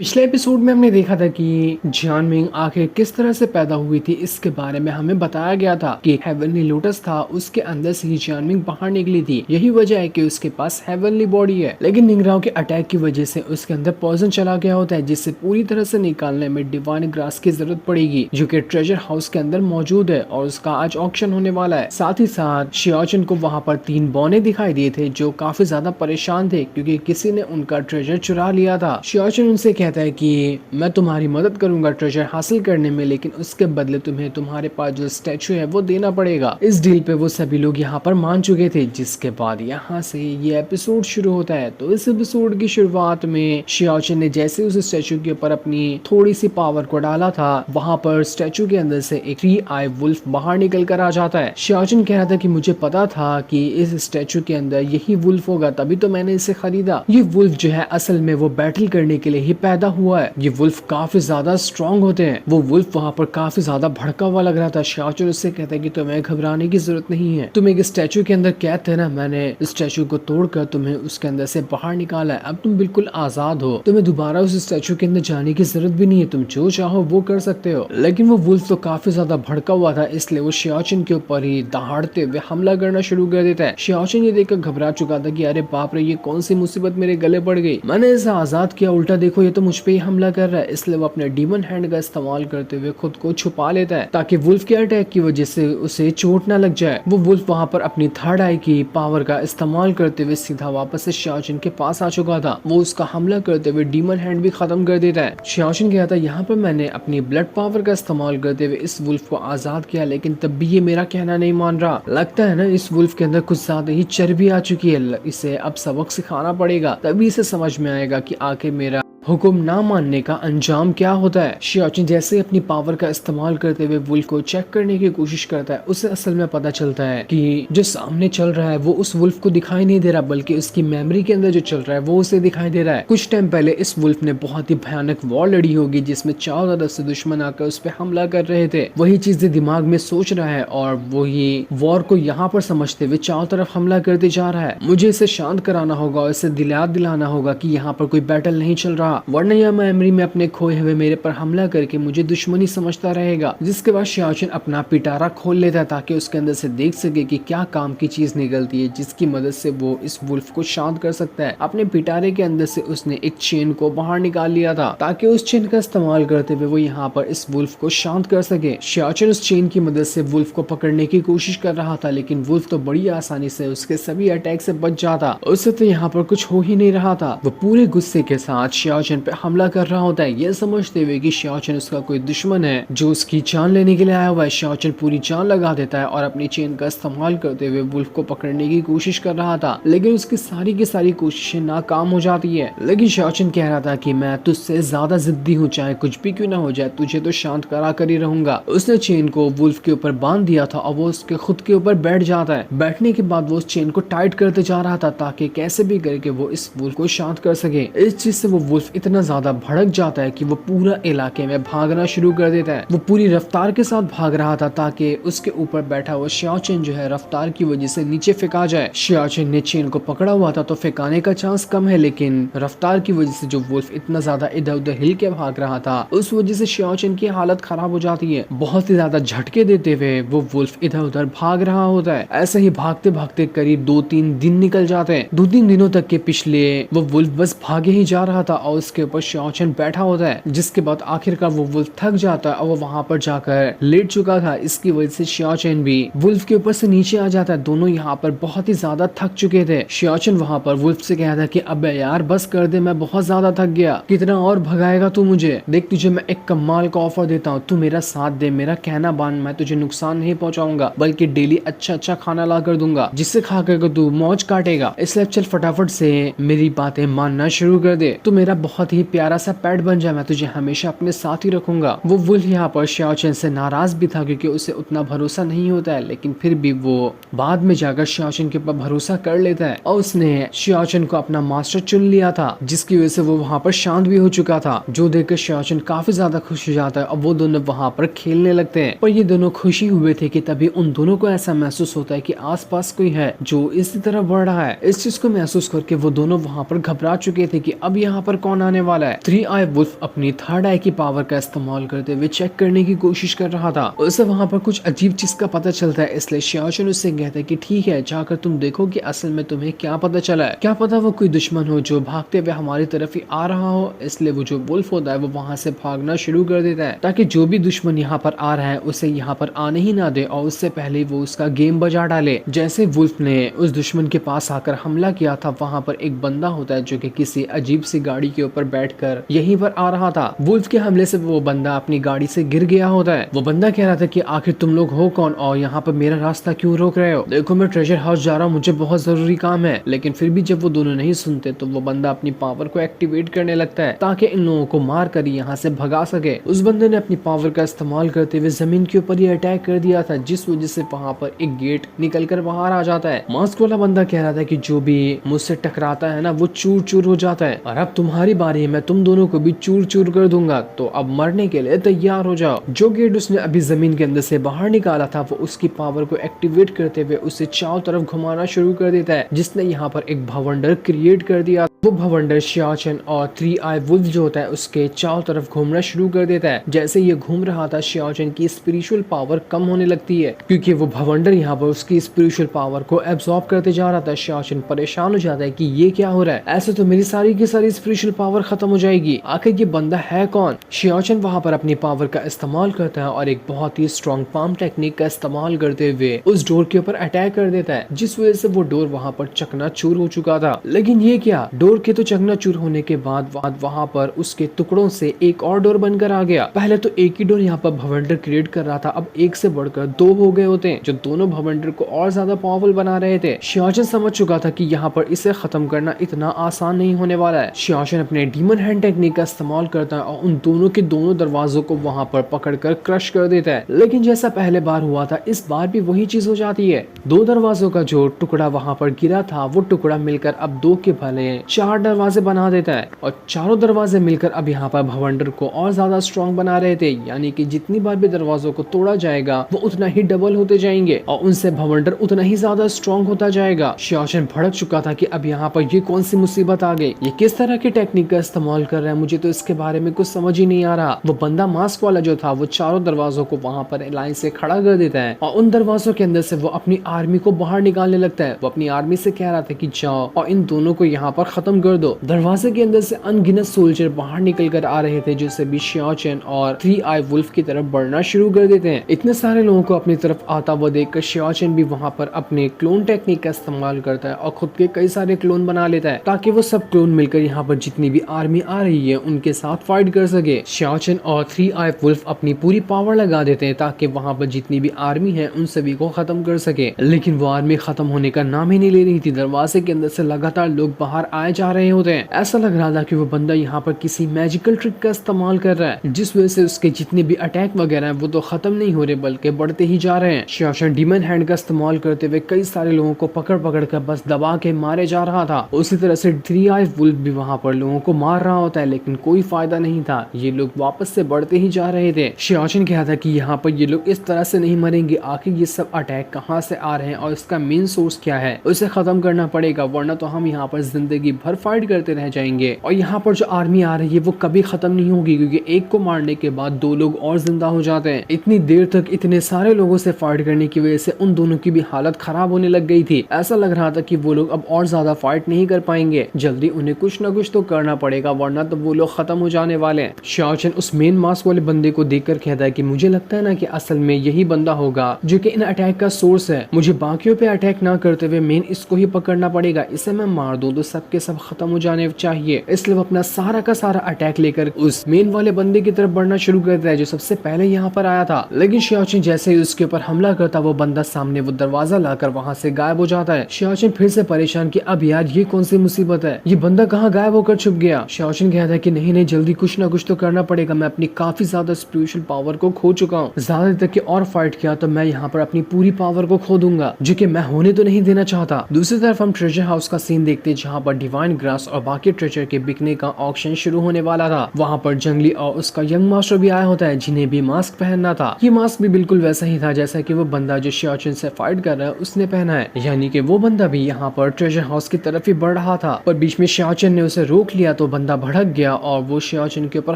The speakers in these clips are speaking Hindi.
पिछले एपिसोड में हमने देखा था कि जियानमिंग आखिर किस तरह से पैदा हुई थी। इसके बारे में हमें बताया गया था कि हेवनली लोटस था, उसके अंदर से ही जियानमिंग बाहर निकली थी। यही वजह है कि उसके पास हेवनली बॉडी है, लेकिन निंगराओं के अटैक की वजह से उसके अंदर पॉइजन चला गया होता है, जिससे पूरी तरह से निकालने में डिवाइन ग्रास की जरूरत पड़ेगी, जो कि ट्रेजर हाउस के अंदर मौजूद है और उसका आज ऑक्शन होने वाला है। साथ ही साथ शियाचन को वहाँ पर 3 बौने दिखाई दिए थे जो काफी ज्यादा परेशान थे क्योंकि किसी ने उनका ट्रेजर चुरा लिया था। शियाचन उनसे कहता है कि मैं तुम्हारी मदद करूंगा ट्रेजर हासिल करने में, लेकिन उसके बदले तुम्हें तुम्हारे पास जो स्टैचू है वो देना पड़ेगा। इस डील पे वो सभी लोग यहाँ पर मान चुके थे, जिसके बाद यहाँ से ये एपिसोड शुरू होता है। तो इस एपिसोड की शुरुआत में शियाचन ने जैसे उस स्टैचू के ऊपर अपनी थोड़ी सी पावर को डाला था, वहां पर स्टैचू के अंदर से एक 3 आई वुल्फ बाहर निकल कर आ जाता है। शियाचन कह रहा था कि मुझे पता था कि इस स्टैचू के अंदर यही वुल्फ होगा, तभी तो मैंने इसे खरीदा। ये वुल्फ जो है असल में वो बैटल करने के लिए ही पैदा हुआ है। ये वुल्फ काफी ज्यादा स्ट्रॉन्ग होते हैं। वो वुल्फ वहाँ पर काफी ज्यादा भड़का हुआ लग रहा था। शियाचन उससे कहता है कि तुम्हें घबराने की जरूरत नहीं है, तुम एक स्टैचू के अंदर कैद थे ना, मैंने स्टैचू को तोड़कर तुम्हें उसके अंदर से बाहर निकाला है। अब तुम बिल्कुल आजाद हो, तुम्हें दोबारा उस स्टैचू के अंदर जाने की जरूरत भी नहीं है, तुम जो चाहो वो कर सकते हो। लेकिन वो वुल्फ तो काफी ज्यादा भड़का हुआ था, इसलिए वो शियाचन के ऊपर ही दहाड़ते हुए हमला करना शुरू कर देता है। शियाचन ये देखकर घबरा चुका था कि अरे बाप रे, ये कौन सी मुसीबत मेरे गले पड़ गई, मैंने इसे आजाद किया, उल्टा देखो ये तो मुझ पे ही हमला कर रहा है। इसलिए वो अपने डीमन हैंड का इस्तेमाल करते हुए खुद को छुपा लेता है ताकि वुल्फ के अटैक की वजह से उसे चोट न लग जाए। वो वुल्फ वहाँ पर अपनी थर्ड आई की पावर का इस्तेमाल करते हुए सीधा वापस से शियाचन के पास आ चुका था। वो उसका हमला करते हुए डीमन हैंड भी खत्म कर देता है। शियाचन कहता है यहाँ पर मैंने अपनी ब्लड पावर का इस्तेमाल करते हुए इस वुल्फ को आजाद किया, लेकिन तब भी ये मेरा कहना नहीं मान रहा। लगता है ना इस वुल्फ के अंदर कुछ ज्यादा ही चर्बी आ चुकी है, इसे अब सबक सिखाना पड़ेगा, तभी इसे समझ में आएगा कि आखिर मेरा हुक्म ना मानने का अंजाम क्या होता है। शियाचन जैसे अपनी पावर का इस्तेमाल करते हुए वुल्फ को चेक करने की कोशिश करता है, उसे असल में पता चलता है कि जो सामने चल रहा है वो उस वुल्फ को दिखाई नहीं दे रहा, बल्कि उसकी मेमोरी के अंदर जो चल रहा है वो उसे दिखाई दे रहा है। कुछ टाइम पहले इस वुल्फ ने बहुत ही भयानक वॉर लड़ी होगी, जिसमें चारों तरफ से दुश्मन आकर उस पर हमला कर रहे थे। वही चीजें दिमाग में सोच रहा है और वही वॉर को यहाँ पर समझते हुए चारों तरफ हमला करते जा रहा है। मुझे इसे शांत कराना होगा और इसे दिलाना होगा कि यहाँ पर कोई बैटल नहीं चल रहा, वरना यह मेमोरी में अपने खोए हुए मेरे पर हमला करके मुझे दुश्मनी समझता रहेगा। जिसके बाद शियाचन अपना पिटारा खोल लेता है ताकि उसके अंदर से देख सके कि क्या काम की चीज निकलती है, जिसकी मदद से वो इस वुल्फ को शांत कर सकता है। अपने पिटारे के अंदर से उसने एक चेन को बाहर निकाल लिया था ताकि उस चेन का इस्तेमाल करते हुए वो यहाँ पर इस वुल्फ को शांत कर सके। शियाचन उस चेन की मदद से वुल्फ को पकड़ने की कोशिश कर रहा था, लेकिन वुल्फ तो बड़ी आसानी से उसके सभी अटैक से बच जाता। उससे तो यहाँ पर कुछ हो ही नहीं रहा था। वो पूरे गुस्से के साथ शियाचन पे हमला कर रहा होता है, यह समझते हुए कि शियाचन उसका कोई दुश्मन है जो उसकी जान लेने के लिए आया हुआ है। शियाचन पूरी जान लगा देता है और अपनी चेन का इस्तेमाल करते हुए वुल्फ को पकड़ने की कोशिश कर रहा था, लेकिन उसकी सारी की सारी कोशिशें नाकाम हो जाती है। लेकिन शियाचन कह रहा था कि मैं तुझसे ज्यादा जिद्दी हूँ, चाहे कुछ भी क्यों ना हो जाए, तुझे तो शांत करा कर ही रहूंगा। उसने चेन को वुल्फ के ऊपर बांध दिया था और वो उसके खुद के ऊपर बैठ जाता है। बैठने के बाद वो उस चेन को टाइट करते जा रहा था ताकि कैसे भी करके वो इस वुल्फ को शांत कर सके। इस चीज से वो वुल्फ इतना ज्यादा भड़क जाता है कि वो पूरा इलाके में भागना शुरू कर देता है। वो पूरी रफ्तार के साथ भाग रहा था ताकि उसके ऊपर बैठा हुआ शियाचन जो है रफ्तार की वजह से नीचे फेंका जाए। शियाचन ने चेन को पकड़ा हुआ था तो फेंकाने का चांस कम है, लेकिन रफ्तार की वजह से जो वुल्फ इतना ज्यादा इधर उधर हिल के भाग रहा था, उस वजह से शियाचन की हालत खराब हो जाती है। बहुत ही ज्यादा झटके देते हुए वो वुल्फ इधर उधर भाग रहा होता है। ऐसे ही भागते भागते करीब 2-3 दिन निकल जाते हैं। 2-3 दिनों तक के पिछले वो वुल्फ बस भागे ही जा रहा था और उसके ऊपर शियाचन बैठा होता है, जिसके बाद आखिरकार वो वुल्फ थक जाता है और वो वहां पर जाकर लेट चुका था। इसकी वजह से शियाचन भी वुल्फ के ऊपर से नीचे आ जाता है। दोनों यहाँ पर बहुत ही ज्यादा थक चुके थे। शियाचन वहां पर वुल्फ से कहता है कि अबे यार बस कर दे, मैं बहुत ज्यादा थक गया, कितना और भगाएगा तू मुझे, देख तुझे मैं एक कमाल का ऑफर देता हूँ, तू मेरा साथ दे, मेरा कहना मान, मैं तुझे नुकसान नहीं पहुंचाऊंगा बल्कि डेली अच्छा अच्छा खाना ला कर दूंगा जिससे खा कर तू मौज काटेगा। इसलिए चल फटाफट से मेरी बातें मानना शुरू कर दे, तू मेरा बहुत ही प्यारा सा पेट बन जाए, मैं तुझे हमेशा अपने साथ ही रखूंगा। वो वुल्फ यहाँ पर शियाचन से नाराज भी था क्योंकि उसे उतना भरोसा नहीं होता है, लेकिन फिर भी वो बाद में जाकर शियाचन के ऊपर भरोसा कर लेता है और उसने शियाचन को अपना मास्टर चुन लिया था, जिसकी वजह से वो वहाँ पर शांत भी हो चुका था। जो देखकर शियाचन काफी ज्यादा खुश हो जाता है और वो दोनों वहाँ पर खेलने लगते हैं। पर ये दोनों खुशी हुए थे कि तभी उन दोनों को ऐसा महसूस होता है कि आसपास कोई है जो इसी तरह बढ़ रहा है। इस चीज को महसूस करके वो दोनों वहाँ पर घबरा चुके थे कि अब यहाँ पर कौन कौन आने वाला है। थ्री आई वुल्फ अपनी थर्ड आई की पावर का इस्तेमाल करते हुए चेक करने की कोशिश कर रहा था। उसे वहाँ पर कुछ अजीब चीज का पता चलता है, इसलिए शियाचन उससे कहता है कि ठीक है, जाकर तुम देखो कि असल में तुम्हें क्या पता चला है। क्या पता वो कोई दुश्मन हो जो भागते हुए हमारी तरफ ही आ रहा हो। इसलिए वो जो वुल्फ होता है वो वहाँ से भागना शुरू कर देता है ताकि जो भी दुश्मन यहाँ पर आ रहा है उसे यहाँ पर आने ही ना दे और उससे पहले वो उसका गेम बजा डाले। जैसे वुल्फ ने उस दुश्मन के पास आकर हमला किया था, वहाँ पर एक बंदा होता है जो कि किसी अजीब सी गाड़ी के ऊपर बैठकर यहीं पर आ रहा था। वुल्फ के हमले से वो बंदा अपनी गाड़ी से गिर गया होता है। वो बंदा कह रहा था कि आखिर तुम लोग हो कौन और यहाँ पर मेरा रास्ता क्यों रोक रहे हो। देखो मैं ट्रेजर हाउस जा रहा हूँ, मुझे बहुत जरूरी काम है। लेकिन फिर भी जब वो दोनों नहीं सुनते तो वो बंदा अपनी पावर को एक्टिवेट करने लगता है ताकि इन लोगों को मार कर यहाँ से भगा सके। उस बंदे ने अपनी पावर का इस्तेमाल करते हुए जमीन के ऊपर ही अटैक कर दिया था, जिस वजह से वहाँ पर एक गेट निकल कर बाहर आ जाता है। मास्क वाला बंदा कह रहा था कि जो भी मुझसे टकराता है ना वो चूर चूर हो जाता है और अब तुम्हारी बारी है, मैं तुम दोनों को भी चूर चूर कर दूंगा, तो अब मरने के लिए तैयार हो जाओ। जो गेट उसने अभी जमीन के अंदर से बाहर निकाला था वो उसकी पावर को एक्टिवेट करते हुए उसे चारों तरफ घुमाना शुरू कर देता है, जिसने यहाँ पर एक भवंडर क्रिएट कर दिया। वो भवंडर शियाचन और थ्री आई वुल्फ जो होता है उसके चारों तरफ घूमना शुरू कर देता है। जैसे ये घूम रहा था शियाचन की स्पिरिचुअल पावर कम होने लगती है क्योंकि वो भवंडर यहाँ पर उसकी स्पिरिचुअल पावर को एब्सॉर्ब करते जा रहा था। शियाचन परेशान हो जाता है कि ये क्या हो रहा है, ऐसे तो मेरी सारी की सारी स्पिरिचुअल पावर खत्म हो जाएगी, आखिर ये बंदा है कौन। शियाचन वहाँ पर अपनी पावर का इस्तेमाल करता है और एक बहुत ही स्ट्रॉन्ग पाम टेक्निक का इस्तेमाल करते हुए उस डोर के ऊपर अटैक कर देता है, जिस वजह से वो डोर वहाँ पर चकनाचूर हो चुका था। लेकिन ये क्या, डोर के तो चकनाचूर होने के बाद वहाँ पर उसके टुकड़ों से एक और डोर बनकर आ गया। पहले तो एक ही डोर यहाँ पर भवंडर क्रिएट कर रहा था, अब एक से बढ़कर दो हो गए होते हैं जो दोनों भवंडर को और ज्यादा पावरफुल बना रहे थे। शियाचन समझ चुका था कि यहाँ पर इसे खत्म करना इतना आसान नहीं होने वाला है। शियाचन अपने डीमन हैंड टेक्निक का इस्तेमाल करता है और उन दोनों के दोनों दरवाजों को वहाँ पर पकड़कर क्रश कर देता है। लेकिन जैसा पहले बार हुआ था इस बार भी वही चीज हो जाती है। दो दरवाजों का जो टुकड़ा वहाँ पर गिरा था वो टुकड़ा मिलकर अब दो के भले चार दरवाजे बना देता है और चारों दरवाजे मिलकर अब यहाँ पर भवंडर को और ज्यादा स्ट्रॉन्ग बना रहे थे, यानी कि जितनी बार भी दरवाजों को तोड़ा जाएगा वो उतना ही डबल होते जाएंगे और उनसे भवंडर उतना ही ज्यादा स्ट्रॉन्ग होता जाएगा। शियाचन भड़क चुका था कि अब यहाँ पर ये कौन सी मुसीबत आ गई, ये किस तरह की टेक्निक का इस्तेमाल कर रहा है, मुझे तो इसके बारे में कुछ समझ ही नहीं आ रहा। वो बंदा मास्क वाला जो था वो चारों दरवाजों को वहाँ पर लाइन से खड़ा कर देता है और उन दरवाजों के अंदर से वो अपनी आर्मी को बाहर निकालने लगता है। वो अपनी आर्मी से कह रहा था कि जाओ और इन दोनों को यहाँ पर खत्म कर दो। दरवाजे के अंदर से अनगिनत सोल्जर बाहर निकल कर आ रहे थे जिससे भी शियाचन और थ्री आई वुल्फ की तरफ बढ़ना शुरू कर देते हैं। इतने सारे लोगों को अपनी तरफ आता हुआ देखकर शियाचन भी वहाँ पर अपने क्लोन टेक्निक का इस्तेमाल करता है और खुद के कई सारे क्लोन बना लेता है ताकि वो सब क्लोन मिलकर यहाँ पर जितनी भी आर्मी आ रही है उनके साथ फाइट कर सके। शियाचन और थ्री आई वुल्फ अपनी पूरी पावर लगा देते हैं ताकि वहाँ पर जितनी भी आर्मी है उन सभी को खत्म कर सके, लेकिन वो आर्मी खत्म होने का नाम ही नहीं ले रही थी। दरवाजे के अंदर से लगातार लोग बाहर आए जा रहे होते हैं। ऐसा लग रहा था कि वो बंदा यहाँ पर किसी मैजिकल ट्रिक का इस्तेमाल कर रहा है, जिस वजह से उसके जितने भी अटैक वगैरह हैं वो तो खत्म नहीं हो रहे बल्कि बढ़ते ही जा रहे हैं। शियाचन डीमन हैंड का इस्तेमाल करते हुए कई सारे लोगों को पकड़ पकड़ कर बस दबा के मारे जा रहा था। उसी तरह से थ्री आई वुल्फ भी वहाँ पर लोगों को मार रहा होता है, लेकिन कोई फायदा नहीं था, ये लोग वापस से बढ़ते ही जा रहे थे। शियाचन कहा था कि यहाँ पर ये लोग इस तरह से नहीं मरेंगे, आखिर ये सब अटैक कहाँ से आ रहे हैं और इसका मेन सोर्स क्या है, उसे खत्म करना पड़ेगा वरना तो हम यहाँ पर जिंदगी भर फाइट करते रह जाएंगे और यहाँ पर जो आर्मी आ रही है वो कभी खत्म नहीं होगी क्योंकि एक को मारने के बाद दो लोग और जिंदा हो जाते हैं। इतनी देर तक इतने सारे लोगों से फाइट करने की वजह से उन दोनों की भी हालत खराब होने लग गई थी। ऐसा लग रहा था कि वो लोग अब और ज्यादा फाइट नहीं कर पाएंगे, जल्दी उन्हें कुछ ना कुछ तो करना पड़ेगा वरना तो वो लोग खत्म हो जाने वाले हैं। शियाचन उस मेन मास्क वाले बंदे को देखकर कहता है कि मुझे लगता है ना कि असल में यही बंदा होगा जो कि इन अटैक का सोर्स है, मुझे बाकियों पे अटैक ना करते हुए मेन इसको ही पकड़ना पड़ेगा, इसे मैं मार दूं तो सबके सब खत्म हो जाने चाहिए। इसलिए वो अपना सारा का सारा अटैक लेकर उस मेन वाले बंदे की तरफ बढ़ना शुरू करता है जो सबसे पहले यहाँ पर आया था। लेकिन शियाचन जैसे ही उसके ऊपर हमला करता वो बंदा सामने वो दरवाजा लाकर वहाँ से गायब हो जाता है। शियाचन फिर से परेशान कि अब यार ये कौन सी मुसीबत है, ये बंदा कहाँ गायब होकर छुप गया। शियाचन कहता है कि नहीं नहीं जल्दी कुछ ना कुछ तो करना पड़ेगा, मैं अपनी काफी ज्यादा स्पिरिचुअल पावर को खो चुका हूँ, ज्यादा तक की और फाइट किया तो मैं यहाँ पर अपनी पूरी पावर को खो दूंगा जो कि मैं होने तो नहीं देना चाहता। दूसरी तरफ हम ट्रेजर हाउस का सीन देखते हैं जहाँ पर डिवाइन ग्रास और बाकी ट्रेजर के बिकने का ऑक्शन शुरू होने वाला था। वहाँ पर जंगली और उसका यंग मास्टर भी आया होता है जिन्हें भी मास्क पहनना था। ये मास्क भी बिल्कुल वैसा ही था जैसा कि वो बंदा जो शियाचन से फाइट कर रहा है उसने पहना है, यानी कि वो बंदा भी यहाँ पर ट्रेजर हाउस की तरफ ही बढ़ रहा था, पर बीच में शियाचन ने उसे रोक लिया लिया तो बंदा भड़क गया और वो शियाओचन के ऊपर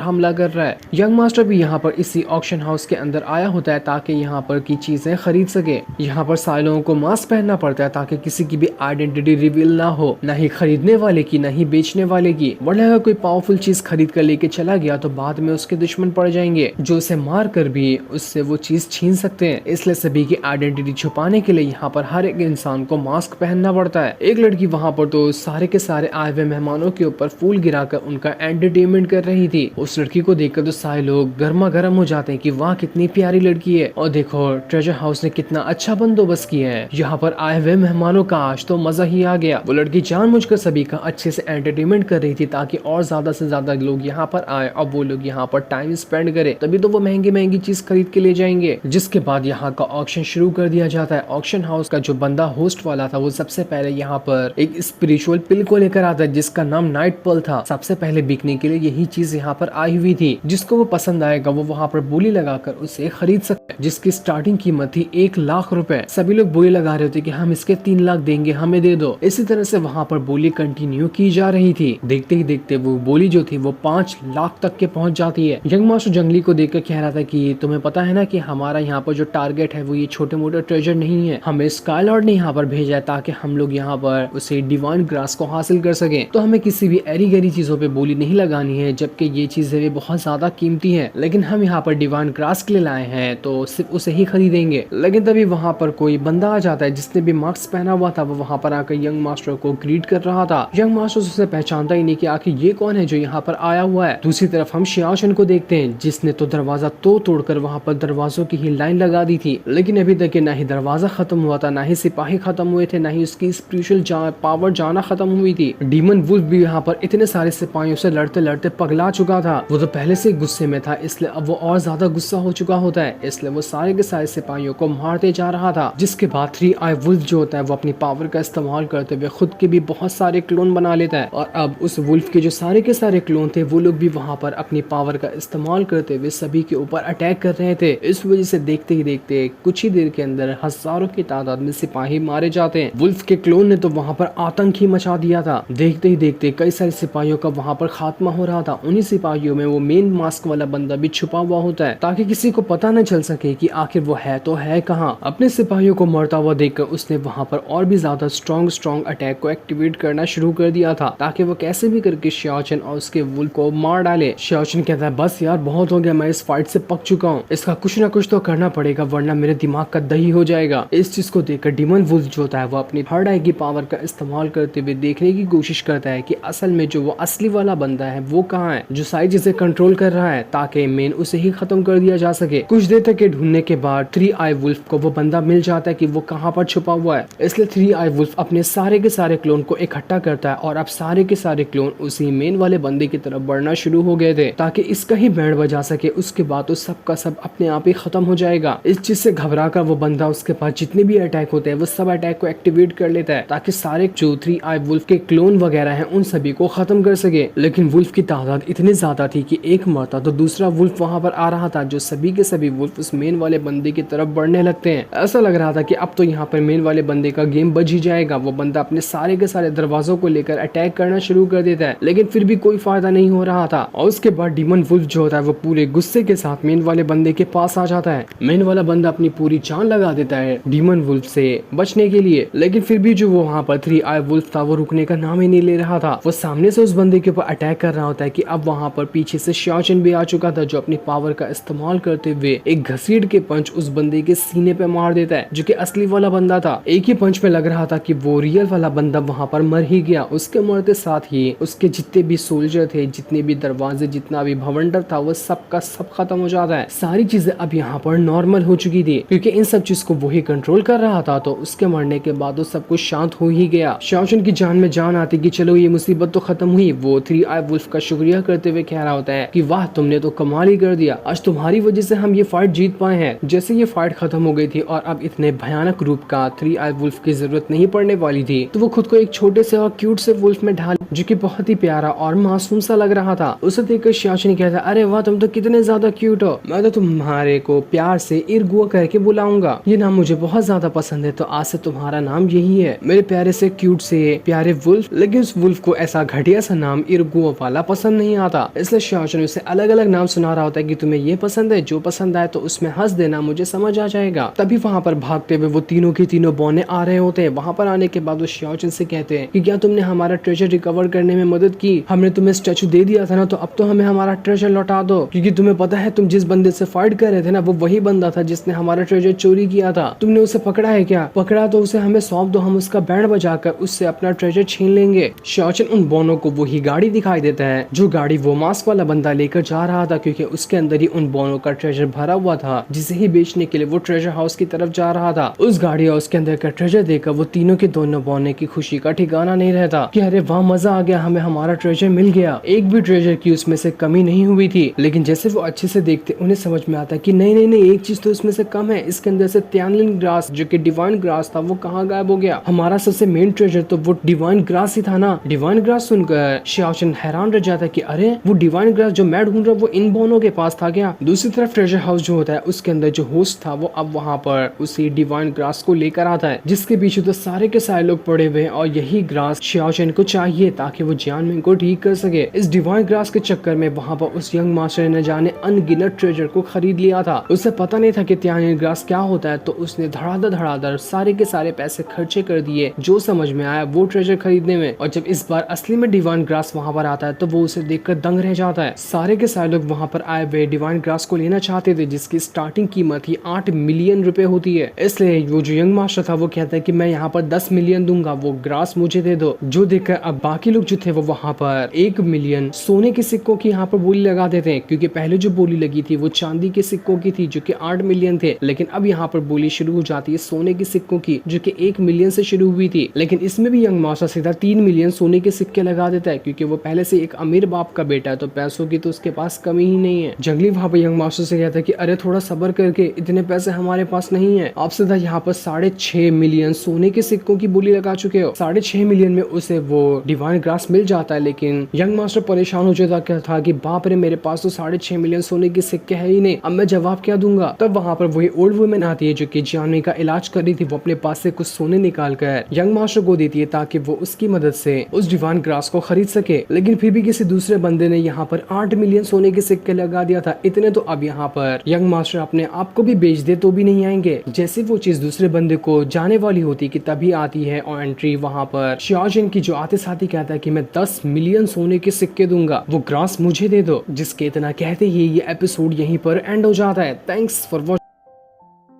हमला कर रहा है। यंग मास्टर भी यहाँ पर इसी ऑक्शन हाउस के अंदर आया होता है ताकि यहाँ पर की चीजें खरीद सके। यहाँ पर सारे लोगों को मास्क पहनना पड़ता है ताकि किसी की भी आइडेंटिटी रिवील ना हो, न ही खरीदने वाले की, न ही बेचने वाले की। वरना अगर कोई पावरफुल चीज खरीद कर लेके चला गया तो बाद में उसके दुश्मन पड़ जाएंगे जो उसे मार कर भी उससे वो चीज छीन सकते हैं। इसलिए सभी की आइडेंटिटी छुपाने के लिए यहाँ पर हर एक इंसान को मास्क पहनना पड़ता है। एक लड़की वहाँ पर तो सारे के सारे आए हुए मेहमानों के ऊपर फूल गिराकर उनका एंटरटेनमेंट कर रही थी। उस लड़की को देखकर तो सारे लोग गर्मा गर्म हो जाते हैं कि वाह कितनी प्यारी लड़की है, और देखो ट्रेजर हाउस ने कितना अच्छा बंदोबस्त किया है। यहाँ पर आए हुए मेहमानों का आज तो मजा ही आ गया। वो लड़की जानबूझकर सभी का अच्छे से एंटरटेनमेंट कर रही थी ताकि और ज्यादा से ज्यादा लोग यहाँ पर आए और वो लोग यहाँ पर टाइम स्पेंड करे, तभी तो वो महंगी महंगी चीज खरीद के ले जाएंगे। जिसके बाद यहाँ का ऑक्शन शुरू कर दिया जाता है। ऑक्शन हाउस का जो बंदा होस्ट वाला था वो सबसे पहले यहाँ पर एक स्पिरिचुअल पिल को लेकर आता है जिसका नाम नाइट पर्ल था। सबसे पहले बिकने के लिए यही चीज यहाँ पर आई हुई थी। जिसको वो पसंद आएगा वो वहाँ पर बोली लगाकर उसे खरीद सकते हैं, जिसकी स्टार्टिंग कीमत थी 1 लाख रुपए। सभी लोग बोली लगा रहे थे कि हम इसके 3 लाख देंगे, हमें दे दो। इसी तरह से वहाँ पर बोली कंटिन्यू की जा रही थी। देखते ही देखते वो बोली जो थी वो 5 लाख तक के पहुंच जाती है। यंग मास्टर जंगली को देखकर कह रहा था कि तुम्हें पता है ना कि हमारा यहाँ पर जो टारगेट है वो ये छोटे मोटे ट्रेजर नहीं है, हमें स्काई लॉर्ड ने यहाँ पर भेजा है ताकि हम लोग यहाँ पर उसे डिवाइन ग्रास को हासिल कर सके। तो हमें किसी भी एरी गरी चीजों पे बोली नहीं लगानी है, जबकि ये चीजें बहुत ज्यादा कीमती है, लेकिन हम यहाँ पर डिवाइन ग्रास के लिए लाए हैं तो सिर्फ उसे ही खरीदेंगे। लेकिन तभी वहाँ पर कोई बंदा आ जाता है जिसने भी मास्क पहना हुआ था। वो वहाँ पर आकर यंग मास्टर को ग्रीट कर रहा था। यंग मास्टर उसे पहचानता ही नहीं कि आखिर ये कौन है जो यहाँ पर आया हुआ है। दूसरी तरफ हम शियाओचन को देखते हैं जिसने तो दरवाजा तोड़कर वहाँ पर दरवाजों की ही लाइन लगा दी थी, लेकिन अभी तक ना ही दरवाजा खत्म हुआ था, ना ही सिपाही खत्म हुए थे, ना ही उसकी स्पिरिचुअल पावर जाना खत्म हुई थी। डीमन वुल्फ भी यहाँ पर इतने सारे सिपाहियों से लड़ते लड़ते पगला चुका था। वो तो पहले से गुस्से में था, इसलिए अब वो और ज्यादा गुस्सा हो चुका होता है, इसलिए वो सारे के सारे सिपाहियों को मारते जा रहा था। जिसके बाद 3 आई वुल्फ जो होता है वो अपनी पावर का इस्तेमाल करते हुए खुद के भी बहुत सारे क्लोन बना लेता है, और अब उस वुल्फ के जो सारे के सारे क्लोन थे वो लोग भी वहाँ पर अपनी पावर का इस्तेमाल करते हुए सभी के ऊपर अटैक कर रहे थे। इस वजह से देखते ही देखते कुछ ही देर के अंदर हजारों की तादाद में सिपाही मारे जाते हैं। वुल्फ के क्लोन ने तो वहाँ पर आतंक ही मचा दिया था। देखते ही देखते कई सारे सिपाहियों का वहाँ पर खात्मा हो रहा था। उन्हीं सिपाहियों में वो मेन मास्क वाला बंदा भी छुपा हुआ होता है ताकि किसी को पता न चल सके कि आखिर वो है तो है कहाँ। अपने सिपाहियों को मरता हुआ देखकर उसने वहाँ पर और भी ज्यादा स्ट्रॉन्ग अटैक को एक्टिवेट करना शुरू कर दिया था ताकि वो कैसे भी करके शियाओचन और उसके वुल्फ को मार डाले। शियाओचन कहता है बस यार बहुत हो गया, मैं इस फाइट से पक चुका हूँ, इसका कुछ ना कुछ तो करना पड़ेगा वरना मेरे दिमाग का दही हो जाएगा। इस चीज को देखकर डीमन वुल्फ जो होता है वो अपनी थर्ड आई की पावर का इस्तेमाल करते हुए देखने की कोशिश करता है कि असल में जो वो असली वाला बंदा है वो कहाँ है जो सारी चीजें कंट्रोल कर रहा है, ताकि मेन उसे ही खत्म कर दिया जा सके। कुछ देर तक के ढूंढने के बाद 3 आई वुल्फ को वो बंदा मिल जाता है कि वो कहाँ पर छुपा हुआ है। इसलिए 3 आई वुल्फ अपने सारे के सारे क्लोन को इकट्ठा करता है और अब सारे के सारे क्लोन उसी मेन वाले बंदे की तरफ बढ़ना शुरू हो गए थे ताकि इसका ही बैंड बजा सके। उसके बाद तो सबका सब अपने आप ही खत्म हो जाएगा। इस चीज से घबरा कर वो बंदा उसके पास जितने भी अटैक होते हैं वो सब अटैक को एक्टिवेट कर लेता है ताकि सारे जो 3 आई वुल्फ के क्लोन वगैरह हैं उन सभी को खत्म कर सके। लेकिन वुल्फ की तादाद इतनी ज्यादा थी कि एक मरता तो दूसरा वुल्फ वहां पर आ रहा था, जो सभी के सभी वुल्फ उस मेन वाले बंदे की तरफ बढ़ने लगते हैं। ऐसा लग रहा था कि अब तो यहाँ पर मेन वाले बंदे का गेम बच ही जाएगा। वो बंदा अपने सारे के सारे दरवाजों को लेकर अटैक करना शुरू कर देता है, लेकिन फिर भी कोई फायदा नहीं हो रहा था। और उसके बाद डीमन वुल्फ जो होता है वो पूरे गुस्से के साथ मेन वाले बंदे के पास आ जाता है। मेन वाला बंदा अपनी पूरी जान लगा देता है डीमन वुल्फ से बचने के लिए, लेकिन फिर भी जो वो वहाँ पर 3 आई वुल्फ था वो रुकने का नाम ही नहीं ले रहा था। वो सामने से उस बंदे के ऊपर अटैक कर रहा होता है कि अब वहाँ पर पीछे से शियाओचन भी आ चुका था, जो अपनी पावर का इस्तेमाल करते हुए एक घसीट के पंच उस बंदे के सीने पे मार देता है, जो कि असली वाला बंदा था। एक ही पंच में लग रहा था कि वो रियल वाला बंदा वहाँ पर मर ही गया। उसके मरते साथ ही उसके जितने भी सोल्जर थे, जितने भी दरवाजे, जितना भी भवंडर था, वो सब का सब खत्म हो जाता है। सारी चीजें अब यहाँ पर नॉर्मल हो चुकी थी क्योंकि इन सब चीज को वही कंट्रोल कर रहा था। तो उसके मरने के बाद वो सब कुछ शांत हो ही गया। शियाओचन की जान में जान आती कि चलो ये मुसीबत तो खत्म हुई। वो 3 आई वुल्फ का शुक्रिया करते हुए कह रहा होता है कि वाह तुमने तो कमाल ही कर दिया, आज तुम्हारी वजह से हम ये फाइट जीत पाए हैं। जैसे ये फाइट खत्म हो गई थी और अब इतने भयानक रूप का 3 आई वुल्फ की जरूरत नहीं पड़ने वाली थी, तो वो खुद को एक छोटे से और क्यूट से वुल्फ में ढाल, जो कि बहुत ही प्यारा और मासूम सा लग रहा था। उसे देखकर शियाओचन कहता अरे वाह तुम तो कितने ज्यादा क्यूट हो, मैं तो तुम्हारे को प्यार से इरगुआ करके बुलाऊंगा, ये नाम मुझे बहुत ज्यादा पसंद है, तो आज से तुम्हारा नाम यही है, मेरे प्यारे से क्यूट से प्यारे वुल्फ। लेकिन उस वुल्फ को ऐसा घटिया ऐसा नाम इरुगुआ वाला पसंद नहीं आता, इसलिए शियाओचन उसे अलग अलग नाम सुना रहा होता है कि तुम्हें ये पसंद है, जो पसंद आए तो उसमें हंस देना, मुझे समझ आ जाएगा। तभी वहाँ पर भागते हुए वो तीनों की तीनों बौने आ रहे होते हैं। वहाँ पर आने के बाद वो शियाओचन से कहते हैं कि क्या तुमने हमारा ट्रेजर रिकवर करने में मदद की, हमने तुम्हें स्टैचू दे दिया था ना, तो अब तो हमें हमारा ट्रेजर लौटा दो, क्योंकि तुम्हें पता है तुम जिस बंदे से फाइट कर रहे थे ना, वो वही बंदा था जिसने हमारा ट्रेजर चोरी किया था। तुमने उसे पकड़ा है क्या? पकड़ा तो उसे हमें सौंप दो, हम उसका बैंड बजाकर उससे अपना ट्रेजर छीन लेंगे। शियाओचन उन बोनों को वही गाड़ी दिखाई देता है जो गाड़ी वो मास्क वाला बंदा लेकर जा रहा था, क्योंकि उसके अंदर ही उन बोनों का ट्रेजर भरा हुआ था, जिसे ही बेचने के लिए वो ट्रेजर हाउस की तरफ जा रहा था। उस गाड़ी और उसके अंदर का ट्रेजर देखकर वो तीनों के दोनों बोने की खुशी का ठिकाना नहीं रहता कि अरे वाह, मजा आ गया, हमें हमारा ट्रेजर मिल गया। एक भी ट्रेजर की उसमें से कमी नहीं हुई थी, लेकिन जैसे वो अच्छे से देखते उन्हें समझ में आता कि नहीं नहीं नहीं, एक चीज तो इसमें से कम है। इसके अंदर से त्यानलिन ग्रास जो कि डिवाइन ग्रास था वो कहाँ गायब हो गया? हमारा सबसे मेन ट्रेजर तो वो डिवाइन ग्रास ही था ना। डिवाइन ग्रास सुनकर शियाओचन हैरान रह जाता है कि अरे वो डिवाइन ग्रास जो मैं ढूंढ रहा हूँ वो इन बोनों के पास था क्या? दूसरी तरफ ट्रेजर हाउस जो होता है उसके अंदर जो होस्ट था वो अब वहाँ पर उसी डिवाइन ग्रास को लेकर आता है, जिसके पीछे तो सारे के सारे लोग पड़े हुए हैं और यही ग्रास शियाओचन को चाहिए ताकि वो जियानमिंग को ठीक कर सके। इस डिवाइन ग्रास के चक्कर में वहाँ पर उस यंग मास्टर ने जाने अनगिनत ट्रेजर को खरीद लिया था। उसे पता नहीं था कि त्यानलिन ग्रास क्या होता है, तो उसने धड़ाधड़ सारे के सारे पैसे खर्चे कर दिए जो समझ में आया वो ट्रेजर खरीदने में। और जब इस बार असली में डिवाइन ग्रास वहाँ पर आता है तो वो उसे देखकर दंग रह जाता है। सारे के सारे लोग वहाँ पर आए हुए डिवाइन ग्रास को लेना चाहते थे, जिसकी स्टार्टिंग कीमत ही 8 मिलियन रुपए होती है। इसलिए वो जो यंग मास्टर था वो कहता है कि मैं यहाँ पर 10 मिलियन दूंगा, वो ग्रास मुझे दे दो। जो देखकर अब बाकी लोग जो थे वो वहाँ पर 1 मिलियन सोने के सिक्कों की यहाँ पर बोली लगा देते हैं, क्योंकि पहले जो बोली लगी थी वो चांदी के सिक्कों की थी जो कि 8 मिलियन थे, लेकिन अब यहाँ पर बोली शुरू हो जाती है सोने के सिक्कों की जो कि 1 मिलियन से शुरू हुई थी। लेकिन इसमें भी यंग मास्टर सीधा 3 मिलियन सोने के सिक्के लगा देता है, क्योंकि वो पहले से एक अमीर बाप का बेटा है तो पैसों की तो उसके पास कमी ही नहीं है। जंगली वहाँ पर यंग मास्टर से कहता है कि अरे थोड़ा सब्र करके, इतने पैसे हमारे पास नहीं है, आप सीधा यहाँ पर 6.5 मिलियन सोने के सिक्कों की बोली लगा चुके हो। 6.5 मिलियन में उसे वो डिवाइन ग्रास मिल जाता है, लेकिन यंग मास्टर परेशान हो जाता था कि बाप रे, मेरे पास तो 6.5 मिलियन सोने के सिक्के है ही नहीं, अब मैं जवाब क्या दूंगा। तब वहाँ पर वही ओल्ड वुमेन आती है जो कि जियानमिंग का इलाज कर रही थी। वो अपने पास से कुछ सोने निकाल कर यंग मास्टर को देती है ताकि वो उसकी मदद से उस डिवाइन ग्रास को खरीद सके। लेकिन फिर भी किसी दूसरे बंदे ने यहाँ पर 8 मिलियन सोने के सिक्के लगा दिया था। इतने तो अब यहाँ पर यंग मास्टर अपने आप को भी बेच दे तो भी नहीं आएंगे। जैसे वो चीज दूसरे बंदे को जाने वाली होती कि तभी आती है और एंट्री वहाँ पर शियाओचन की, जो आते साथ ही कहता है कि मैं 10 मिलियन सोने के सिक्के दूंगा, वो ग्रास मुझे दे दो। जिसके इतना कहते ही ये एपिसोड यहीं पर एंड हो जाता है। Thanks for watching.